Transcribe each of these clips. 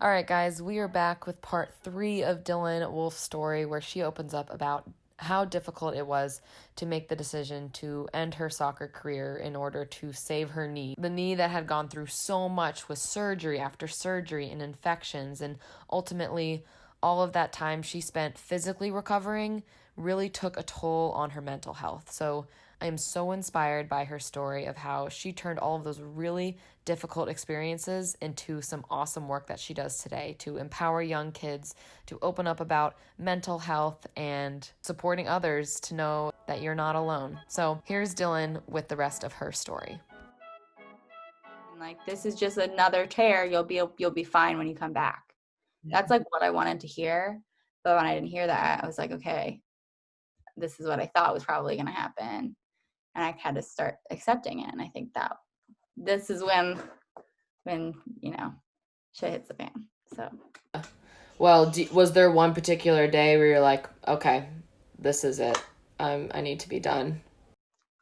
All right, guys, we are back with part 3 of Dylan Wolfe's story, where she opens up about how difficult it was to make the decision to end her soccer career in order to save her knee. The knee that had gone through so much with surgery after surgery and infections, and ultimately all of that time she spent physically recovering really took a toll on her mental health. So I am so inspired by her story of how she turned all of those really difficult experiences into some awesome work that she does today to empower young kids, to open up about mental health and supporting others to know that you're not alone. So here's Dylan with the rest of her story. Like, this is just another tear. You'll be fine when you come back. That's like what I wanted to hear. But when I didn't hear that, I was like, okay, this is what I thought was probably going to happen. And I had to start accepting it. And I think that this is when, shit hits the fan. So, Well, was there one particular day where you're like, okay, this is it? I need to be done.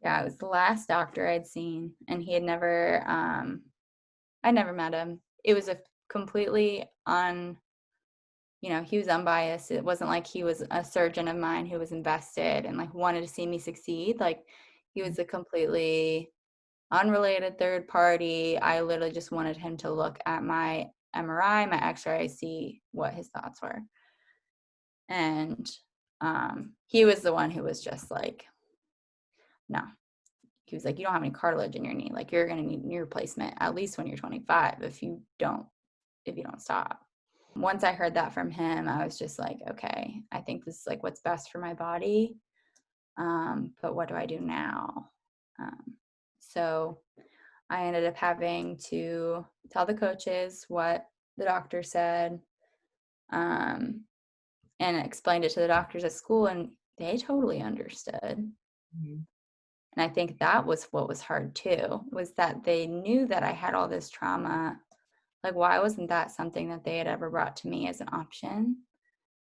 yeah, it was the last doctor I'd seen. And he had never, I never met him. It was a completely he was unbiased. It wasn't like he was a surgeon of mine who was invested and like wanted to see me succeed. Like, he was a completely unrelated third party. I literally just wanted him to look at my MRI, my X-ray, see what his thoughts were. And he was the one who was just like, no. He was like, you don't have any cartilage in your knee. Like, you're gonna need knee replacement at least when you're 25 if you don't stop. Once I heard that from him, I was just like, okay, I think this is like what's best for my body. But what do I do now? So I ended up having to tell the coaches what the doctor said, um, and explained it to the doctors at school, and they totally understood. Mm-hmm. And I think that was what was hard too, was that they knew that I had all this trauma. Like, why wasn't that something that they had ever brought to me as an option?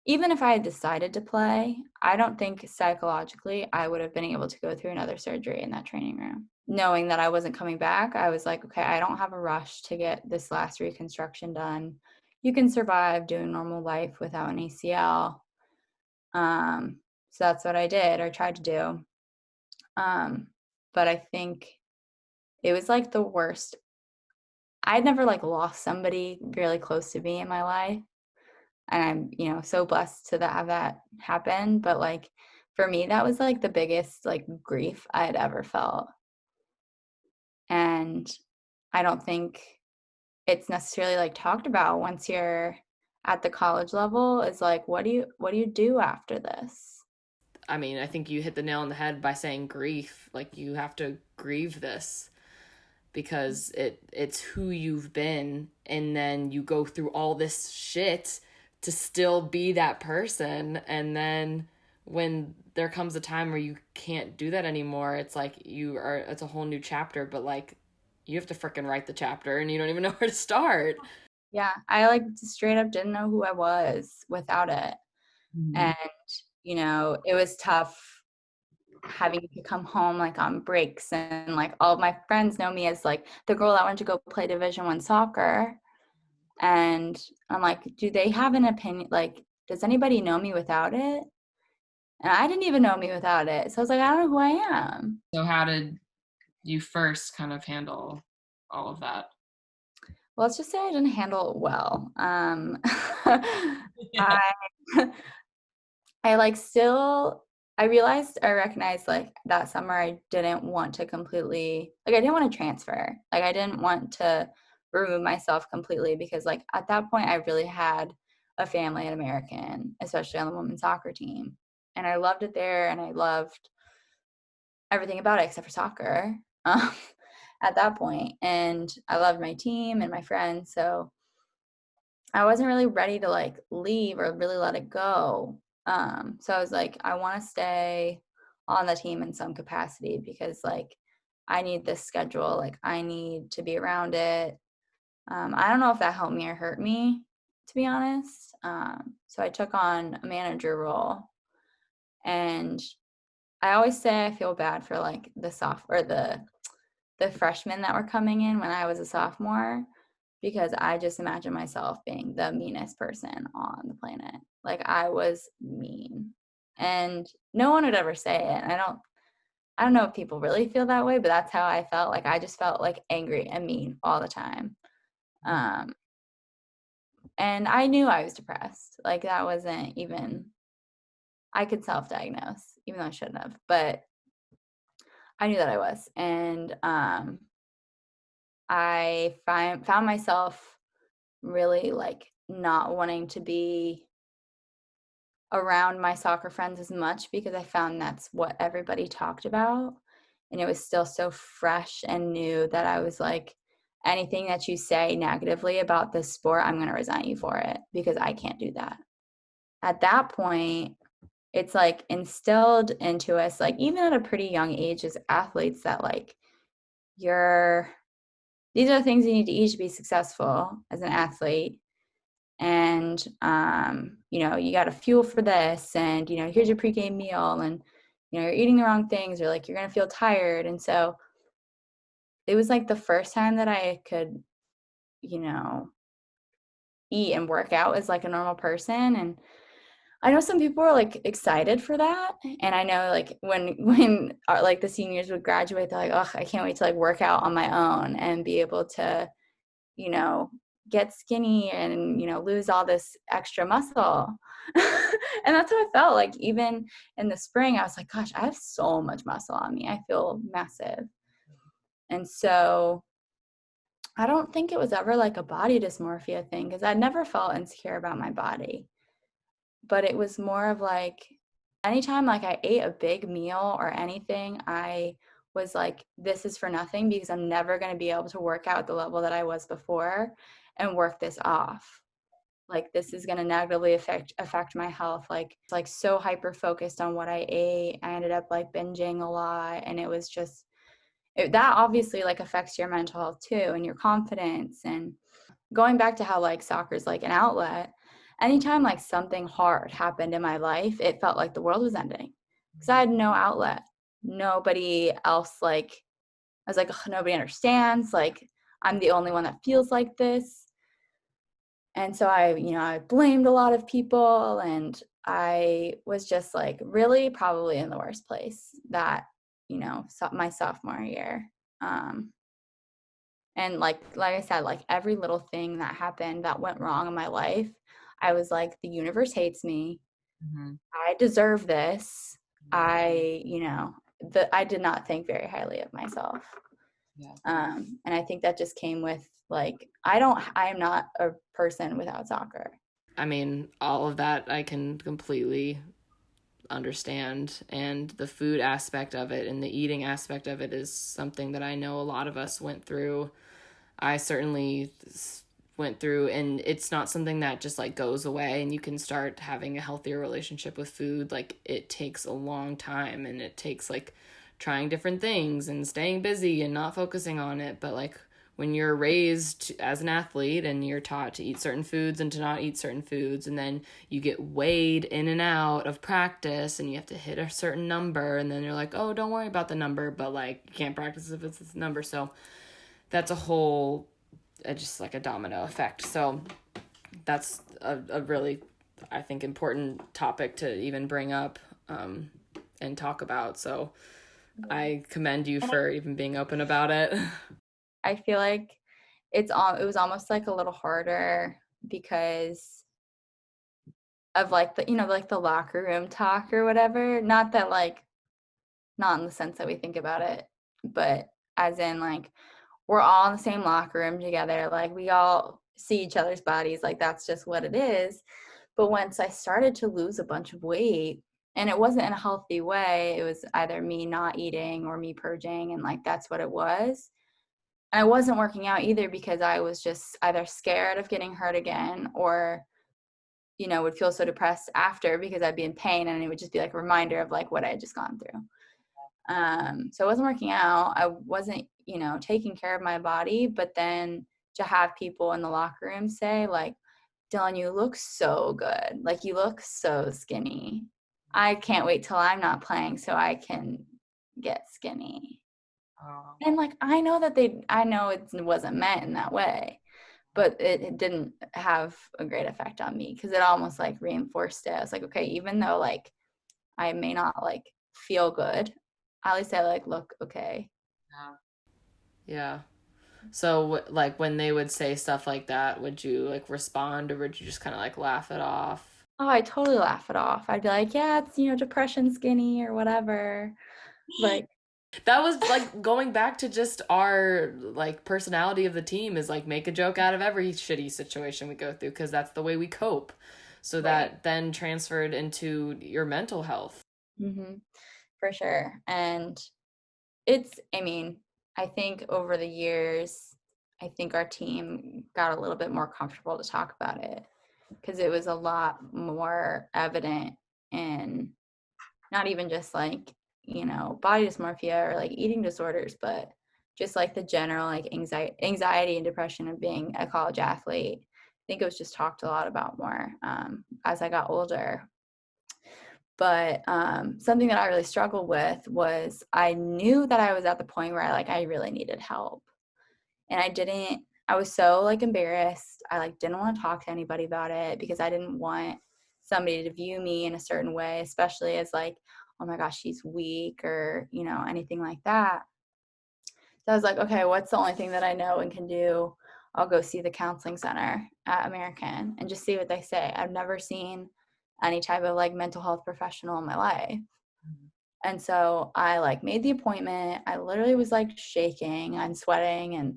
Even if I had decided to play, I don't think psychologically I would have been able to go through another surgery in that training room. Knowing that I wasn't coming back, I was like, okay, I don't have a rush to get this last reconstruction done. You can survive doing normal life without an ACL. So that's what I did or tried to do. But I think it was like the worst. I'd never like lost somebody really close to me in my life. And I'm, so blessed to have that happen. But like, for me, that was like the biggest like grief I had ever felt. And I don't think it's necessarily like talked about once you're at the college level, is like, what do you do after this? I mean, I think you hit the nail on the head by saying grief. Like, you have to grieve this because it's who you've been, and then you go through all this shit to still be that person, and then when there comes a time where you can't do that anymore, it's like it's a whole new chapter, but like you have to freaking write the chapter and you don't even know where to start. Yeah, I like straight up didn't know who I was without it. Mm-hmm. And, it was tough having to come home like on breaks, and like all of my friends know me as like the girl that went to go play Division 1 soccer. And I'm like, do they have an opinion? Like, does anybody know me without it? And I didn't even know me without it. So I was like, I don't know who I am. So how did you first kind of handle all of that? Well, let's just say I didn't handle it well. I I like still I realized I recognized like that summer I didn't want to completely, like, I didn't want to transfer. Like, I didn't want to remove myself completely, because like at that point I really had a family in American, especially on the women's soccer team. And I loved it there, and I loved everything about it except for soccer. Um, at that point. And I loved my team and my friends. So I wasn't really ready to like leave or really let it go. So I was like, I want to stay on the team in some capacity, because like I need this schedule. Like, I need to be around it. I don't know if that helped me or hurt me, to be honest. So I took on a manager role, and I always say I feel bad for like the freshmen that were coming in when I was a sophomore, because I just imagine myself being the meanest person on the planet. Like I was mean. And no one would ever say it. I don't know if people really feel that way, but that's how I felt. Like I just felt like angry and mean all the time. Um and I knew I was depressed. Like that wasn't even, I could self-diagnose even though I shouldn't have, but I knew that I was. And found myself really like not wanting to be around my soccer friends as much because I found that's what everybody talked about. And it was still so fresh and new that I was like, anything that you say negatively about this sport, I'm going to resent you for it because I can't do that. At that point, it's like instilled into us, like even at a pretty young age as athletes, that like you're, these are the things you need to eat to be successful as an athlete. And you got to fuel for this, and here's your pregame meal, and you're eating the wrong things, or like you're gonna feel tired. And so it was like the first time that I could you know eat and work out as like a normal person. And I know some people are like excited for that, and I know like when like the seniors would graduate, they're like, oh, I can't wait to like work out on my own and be able to you know, get skinny and, lose all this extra muscle. And that's how I felt. Like, even in the spring, I was like, gosh, I have so much muscle on me. I feel massive. And so I don't think it was ever like a body dysmorphia thing because I never felt insecure about my body. But it was more of like anytime like I ate a big meal or anything, I was like, this is for nothing because I'm never going to be able to work out at the level that I was before and work this off. Like this is going to negatively affect my health. Like it's like so hyper focused on what I ate. I ended up like binging a lot, and it was just that obviously like affects your mental health too and your confidence. And going back to how like soccer is like an outlet, anytime like something hard happened in my life, it felt like the world was ending because I had no outlet. Nobody else, like, I was like, ugh, nobody understands. Like, I'm the only one that feels like this. And so I blamed a lot of people, and I was just like really probably in the worst place that, my sophomore year. Um, and like I said, like every little thing that happened that went wrong in my life, I was like, the universe hates me. Mm-hmm. I deserve this. I did not think very highly of myself. Yeah. And I think that just came with like, I am not a person without soccer. I mean, all of that I can completely understand. And the food aspect of it and the eating aspect of it is something that I know a lot of us went through. I certainly went through, and it's not something that just like goes away and you can start having a healthier relationship with food. Like it takes a long time, and it takes like trying different things and staying busy and not focusing on it. But like when you're raised as an athlete and you're taught to eat certain foods and to not eat certain foods, and then you get weighed in and out of practice and you have to hit a certain number, and then you're like, oh, don't worry about the number, but like you can't practice if it's this number. So that's a whole just like a domino effect. So that's a really, I think, important topic to even bring up and talk about. So I commend you And for even being open about it. I feel like it was almost like a little harder because of like the locker room talk or whatever. Not that like, not in the sense that we think about it, but as in like we're all in the same locker room together. Like we all see each other's bodies. Like that's just what it is. But once I started to lose a bunch of weight, and it wasn't in a healthy way, it was either me not eating or me purging, and like that's what it was. And I wasn't working out either because I was just either scared of getting hurt again, or would feel so depressed after because I'd be in pain, and it would just be like a reminder of like what I had just gone through. So I wasn't working out. I wasn't, taking care of my body. But then to have people in the locker room say like, Dylan, you look so good. Like you look so skinny. I can't wait till I'm not playing so I can get skinny. Oh. And like, I know it wasn't meant in that way, but it didn't have a great effect on me because it almost like reinforced it. I was like, okay, even though like I may not like feel good, at least I like look okay. Yeah. So, like, when they would say stuff like that, would you like respond or would you just kind of like laugh it off? Oh, I totally laugh it off. I'd be like, yeah, it's, depression skinny or whatever. Like, That was like going back to just our like personality of the team is like make a joke out of every shitty situation we go through because that's the way we cope. So right. that then transferred into your mental health. Hmm. For sure. And I mean, I think over the years, I think our team got a little bit more comfortable to talk about it because it was a lot more evident in not even just like, body dysmorphia or like eating disorders, but just like the general like anxiety and depression of being a college athlete. I think it was just talked a lot about more as I got older. But something that I really struggled with was I knew that I was at the point where I really needed help. And I was so like embarrassed. I like didn't want to talk to anybody about it because I didn't want somebody to view me in a certain way, especially as like, oh my gosh, she's weak or, anything like that. So I was like, okay, what's the only thing that I know and can do? I'll go see the counseling center at American and just see what they say. I've never seen any type of like mental health professional in my life. And so I like made the appointment. I literally was like shaking and sweating and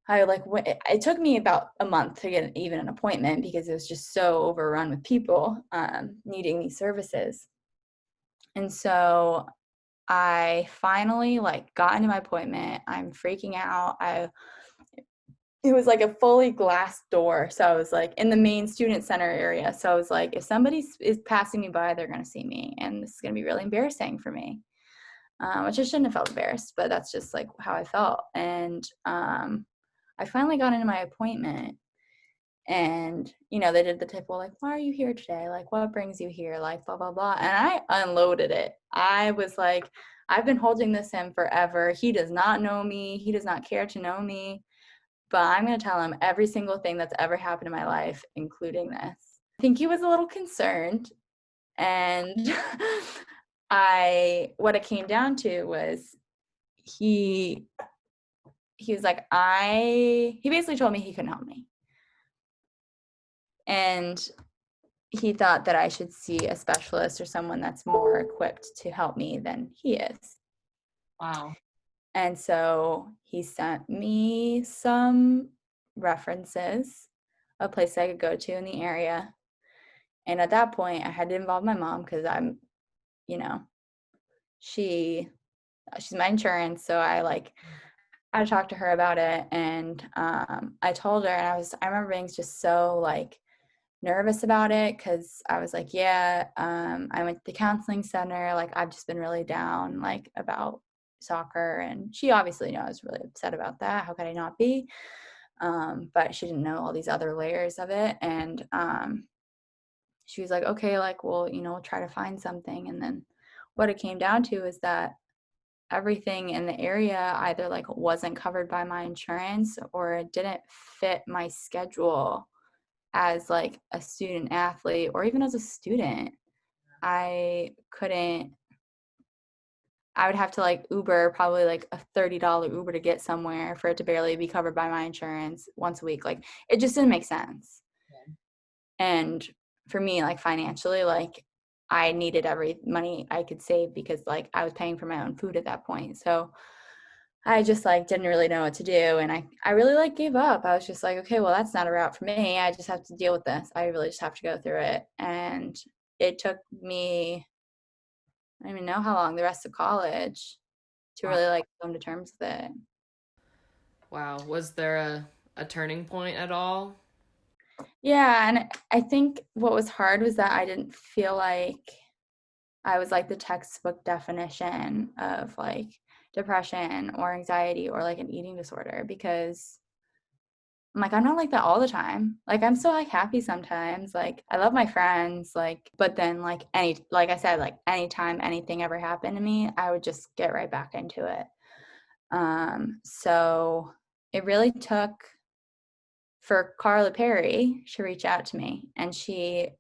I like it took me about a month to get even an appointment because it was just so overrun with people needing these services. And so I finally like got into my appointment. I'm freaking out. It was like a fully glass door. So I was like in the main student center area. So I was like, if somebody is passing me by, they're going to see me. And this is going to be really embarrassing for me, which I shouldn't have felt embarrassed, but that's just like how I felt. And I finally got into my appointment and, they did the typical, like, why are you here today? Like, what brings you here? Like, blah, blah, blah. And I unloaded it. I was like, I've been holding this in forever. He does not know me. He does not care to know me but I'm going to tell him every single thing that's ever happened in my life, including this. I think he was a little concerned. And what it came down to was he, he was like, he basically told me he couldn't help me. And he thought that I should see a specialist or someone that's more equipped to help me than he is. Wow. And so he sent me some references, a place I could go to in the area. And at that point, I had to involve my mom because you know, she she's my insurance, so I had to talk to her about it. And I told her, and I remember being just so like nervous about it because I was like, yeah, I went to the counseling center. Like I've just been really down like about soccer, and she obviously knows I was really upset about that. How could I not be? But she didn't know all these other layers of it, and she was like, okay, like, well, we'll try to find something. And then what it came down to is that everything in the area either like wasn't covered by my insurance or it didn't fit my schedule as like a student athlete or even as a student. I couldn't, I would have to like Uber probably like a $30 Uber to get somewhere for it to barely be covered by my insurance once a week. Like it just didn't make sense. And for me, like financially, like I needed every money I could save because like I was paying for my own food at that point. So I just like didn't really know what to do. And I really like gave up. I was just like, okay, well, that's not a route for me. I just have to deal with this. I really just have to go through it. And it took me, I don't even know how long, the rest of college to Wow. really like come to terms with it. Wow. Was there a turning point at all? Yeah. And I think what was hard was that I didn't feel like I was like the textbook definition of like depression or anxiety or like an eating disorder because I'm like, I'm not like that all the time. Like I'm still like happy sometimes. Like I love my friends, like, but then like I said, like anytime anything ever happened to me, I would just get right back into it. So it really took for Carla Perry, she reached out to me, and she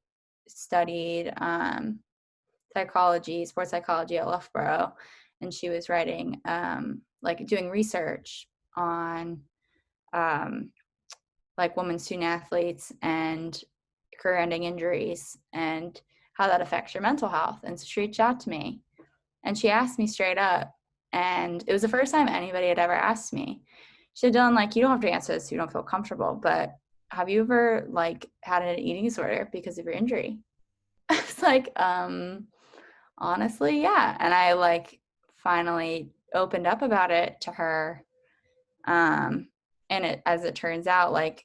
studied psychology, sports psychology at Loughborough, and she was writing, like doing research on um, like women's student athletes and career-ending injuries and how that affects your mental health. And so she reached out to me, and she asked me straight up, and it was the first time anybody had ever asked me. She said, Dylan, like, you don't have to answer this if you don't feel comfortable, but have you ever like had an eating disorder because of your injury? It's like, honestly, yeah. And I like finally opened up about it to her. Um, and it, as it turns out, like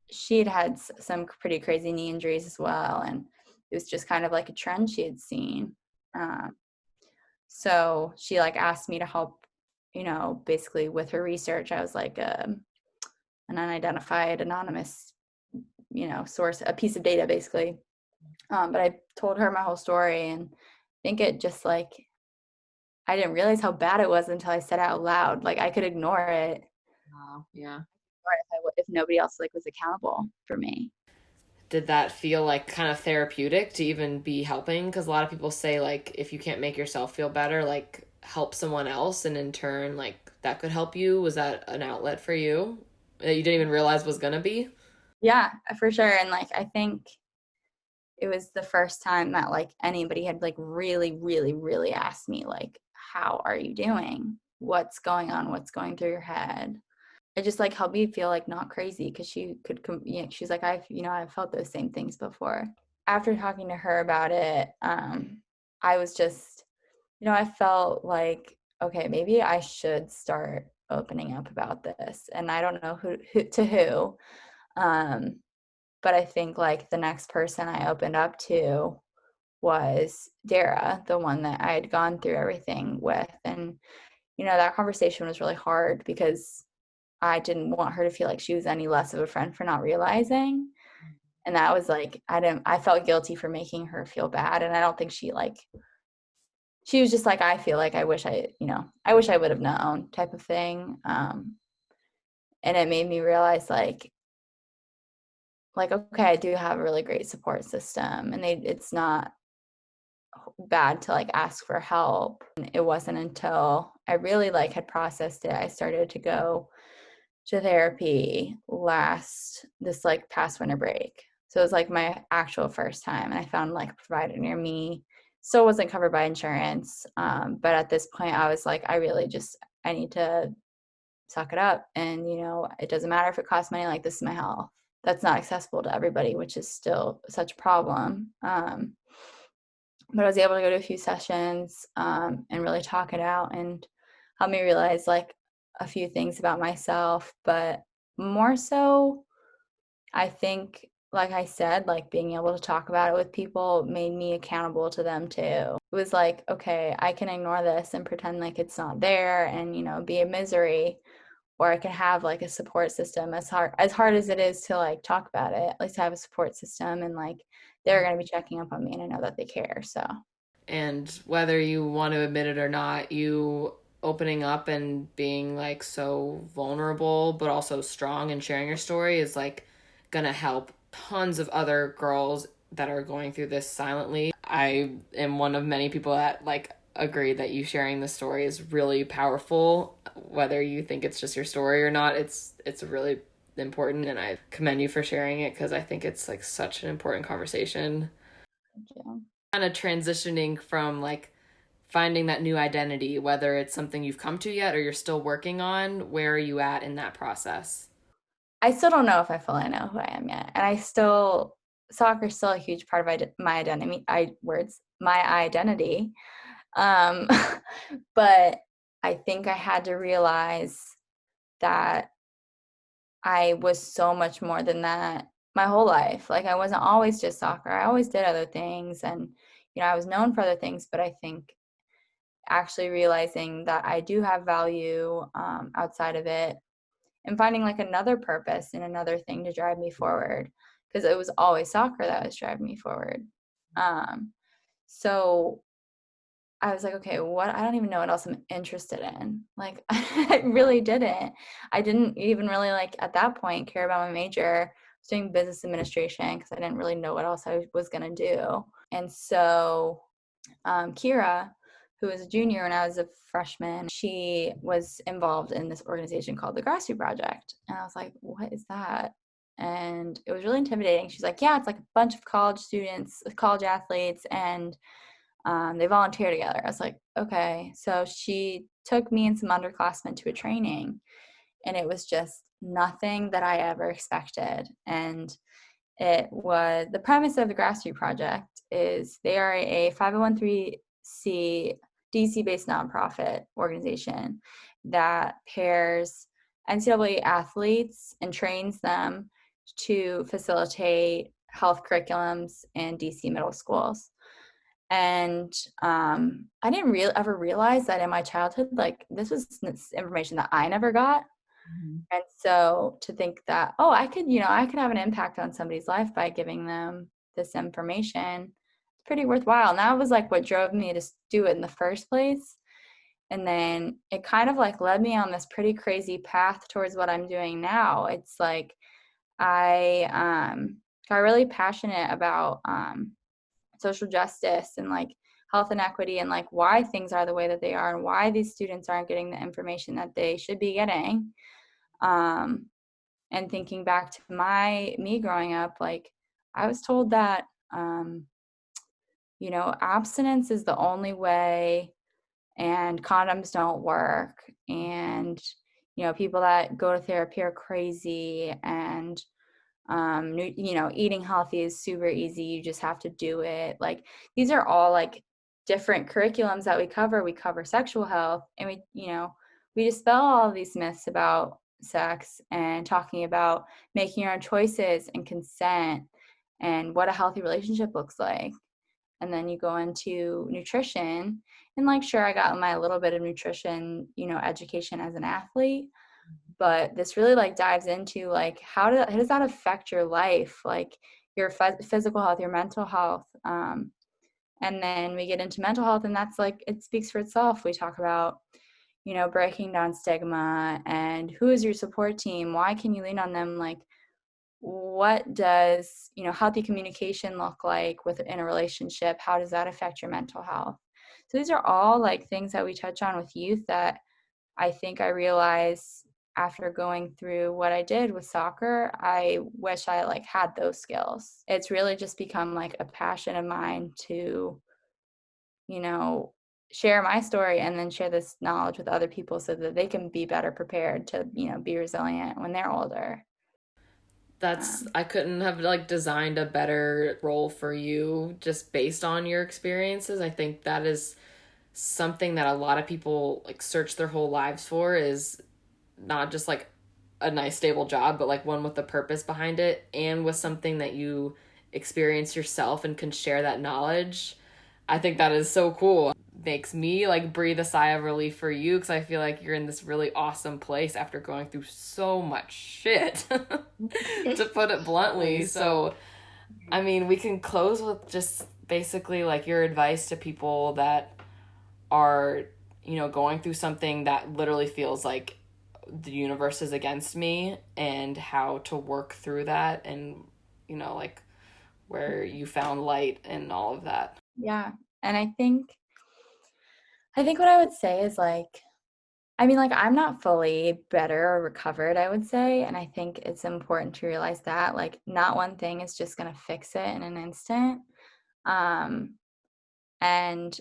she had had some pretty crazy knee injuries as well. And it was just kind of like a trend she had seen. Um, so she like asked me to help, basically with her research. I was like an unidentified, anonymous, source, a piece of data basically. But I told her my whole story, and I think it just like I didn't realize how bad it was until I said it out loud. Like I could ignore it, Wow, yeah. or if nobody else like was accountable for me. Did that feel like kind of therapeutic to even be helping? Because a lot of people say, like, if you can't make yourself feel better, like, help someone else, and in turn, like, that could help you. Was that an outlet for you that you didn't even realize was gonna be? Yeah, for sure. And like I think it was the first time that like anybody had like really, really, really asked me like, "How are you doing? What's going on? What's going through your head?" It just like helped me feel like not crazy, because she could, she's like, I've felt those same things before. After talking to her about it, I was just, I felt like, okay, maybe I should start opening up about this. And I don't know who, um, but I think like the next person I opened up to was Dara, the one that I had gone through everything with. And, that conversation was really hard because I didn't want her to feel like she was any less of a friend for not realizing. And that was like, I felt guilty for making her feel bad. And I don't think she was just like, I feel like I wish I would have known type of thing. And it made me realize okay, I do have a really great support system, and it's not bad to like ask for help. And it wasn't until I really like had processed it, I started to go to therapy this like past winter break. So it was like my actual first time, and I found like a provider near me. Still wasn't covered by insurance, but at this point I was like, I need to suck it up, and it doesn't matter if it costs money. Like, this is my health. That's not accessible to everybody, which is still such a problem. But I was able to go to a few sessions, and really talk it out, and help me realize like a few things about myself. But more so, I think, like I said, like being able to talk about it with people made me accountable to them too. It was like, okay, I can ignore this and pretend like it's not there, and be a misery, or I can have like a support system. As hard as it is to like talk about it, at least I have a support system, and like they're going to be checking up on me, and I know that they care. So And whether you want to admit it or not, you opening up and being like so vulnerable but also strong and sharing your story is like gonna help tons of other girls that are going through this silently. I am one of many people that like agree that you sharing the story is really powerful. Whether you think it's just your story or not, it's really important, and I commend you for sharing it because I think it's like such an important conversation. thank you. Kind of transitioning from like finding that new identity, whether it's something you've come to yet or you're still working on, where are you at in that process? I still don't know if I fully know who I am yet, and soccer is still a huge part of my identity. My identity. Um, but I think I had to realize that I was so much more than that my whole life. Like, I wasn't always just soccer. I always did other things, and I was known for other things. But I think actually realizing that I do have value, outside of it, and finding like another purpose and another thing to drive me forward, because it was always soccer that was driving me forward. Um, so I was like, okay, what? I don't even know what else I'm interested in. Like, I really didn't. I didn't even really like at that point care about my major. I was doing business administration because I didn't really know what else I was gonna do. And so, Kira, who was a junior when I was a freshman, she was involved in this organization called the Grassroots Project, and I was like, what is that? And it was really intimidating. She's like, yeah, it's like a bunch of college students, college athletes, and they volunteer together. I was like, okay. So she took me and some underclassmen to a training, and it was just nothing that I ever expected. And it was the premise of the Grassroots Project is they are a 501c DC based nonprofit organization that pairs NCAA athletes and trains them to facilitate health curriculums in DC middle schools. And I didn't ever realize that in my childhood, like this was information that I never got. Mhm. And so to think that, oh, I could, I could have an impact on somebody's life by giving them this information, it's pretty worthwhile. And that was like what drove me to do it in the first place. And then it kind of like led me on this pretty crazy path towards what I'm doing now. It's like I got really passionate about social justice and like health inequity and like why things are the way that they are and why these students aren't getting the information that they should be getting. Um, and thinking back to me growing up, like I was told that abstinence is the only way and condoms don't work, and people that go to therapy are crazy, and eating healthy is super easy, you just have to do it. Like these are all like different curriculums that we cover sexual health, and we dispel all of these myths about sex and talking about making your own choices and consent and what a healthy relationship looks like. And then you go into nutrition, and like sure, I got my little bit of nutrition education as an athlete, but this really like dives into like how does that affect your life, like your physical health, your mental health. And then we get into mental health, and that's like it speaks for itself. We talk about breaking down stigma and who is your support team, why can you lean on them, like what does healthy communication look like within a relationship, how does that affect your mental health. So these are all like things that we touch on with youth that I think I realized after going through what I did with soccer, I wish I like had those skills. It's really just become like a passion of mine to, you know, share my story and then share this knowledge with other people so that they can be better prepared to, be resilient when they're older. That's Um, I couldn't have like designed a better role for you just based on your experiences. I think that is something that a lot of people like search their whole lives for, is not just like a nice stable job, but like one with a purpose behind it and with something that you experience yourself and can share that knowledge. I think that is so cool. Makes me like breathe a sigh of relief for you because I feel like you're in this really awesome place after going through so much shit, to put it bluntly. So, I mean, we can close with just basically like your advice to people that are, going through something that literally feels like the universe is against me, and how to work through that, and, like where you found light and all of that. yeah. And I think what I would say is like, I mean, like, I'm not fully better or recovered, I would say. And I think it's important to realize that, like, not one thing is just going to fix it in an instant. Um, and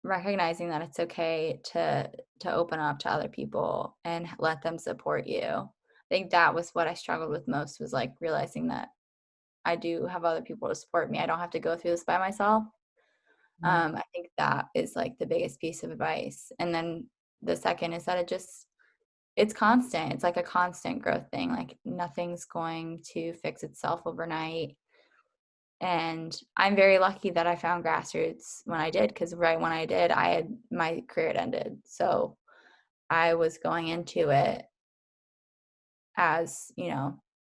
recognizing that it's okay to open up to other people and let them support you. I think that was what I struggled with most, was like realizing that I do have other people to support me. I don't have to go through this by myself. I think that is like the biggest piece of advice. And then the second is that it's constant. It's like a constant growth thing. Like nothing's going to fix itself overnight. And I'm very lucky that I found grassroots when I did, because right when I did, my career had ended. So I was going into it as,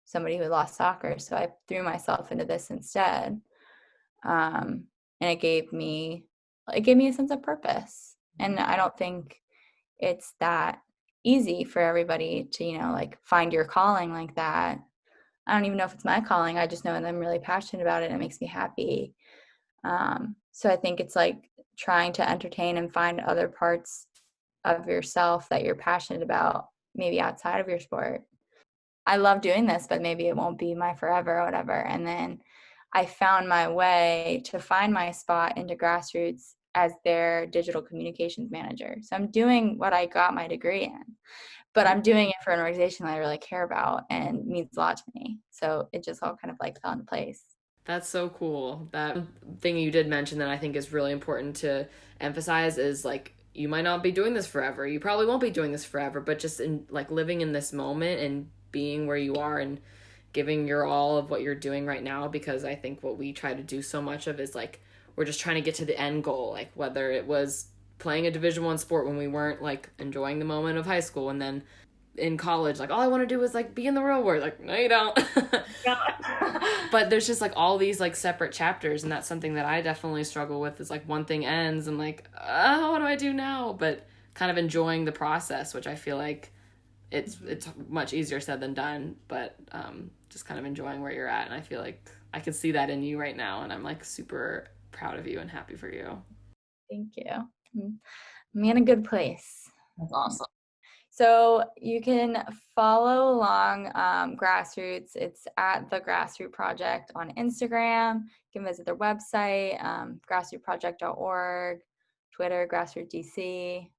somebody who lost soccer. So I threw myself into this instead. And it gave me it gave me a sense of purpose. And I don't think it's that easy for everybody to, like find your calling like that. I don't even know if it's my calling. I just know that I'm really passionate about it and it makes me happy. So I think it's like trying to entertain and find other parts of yourself that you're passionate about, maybe outside of your sport. I love doing this, but maybe it won't be my forever or whatever. And then I found my way to find my spot into grassroots as their digital communications manager. So I'm doing what I got my degree in, but I'm doing it for an organization that I really care about and means a lot to me. So it just all kind of like fell into place. That's so cool. That thing you did mention that I think is really important to emphasize is like you might not be doing this forever. You probably won't be doing this forever, but just in like living in this moment and being where you are and giving your all of what you're doing right now, because I think what we try to do so much of is like we're just trying to get to the end goal, like whether it was playing a Division 1 sport when we weren't like enjoying the moment of high school, and then in college like all I want to do is like be in the real world. Like no you don't. But there's just like all these like separate chapters, and that's something that I definitely struggle with, is like one thing ends and like what do I do now, but kind of enjoying the process, which I feel like it's much easier said than done, but just kind of enjoying where you're at. And I feel like I can see that in you right now, and I'm like super proud of you and happy for you. Thank you. I'm in a good place. That's awesome. So you can follow along Grassroots. It's at the Grassroot Project on Instagram. You can visit their website, grassrootproject.org, Twitter, GrassrootDC.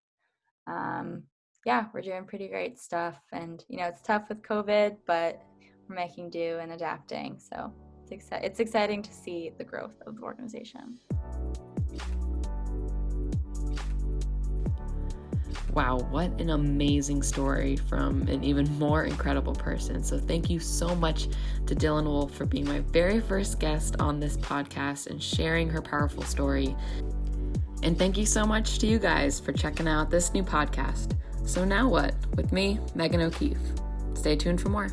Yeah, we're doing pretty great stuff. And, it's tough with COVID, but we're making do and adapting. So it's exciting to see the growth of the organization. Wow, what an amazing story from an even more incredible person. So thank you so much to Dylan Wolfe for being my very first guest on this podcast and sharing her powerful story. And thank you so much to you guys for checking out this new podcast. So now what? With me, Megan O'Keefe. Stay tuned for more.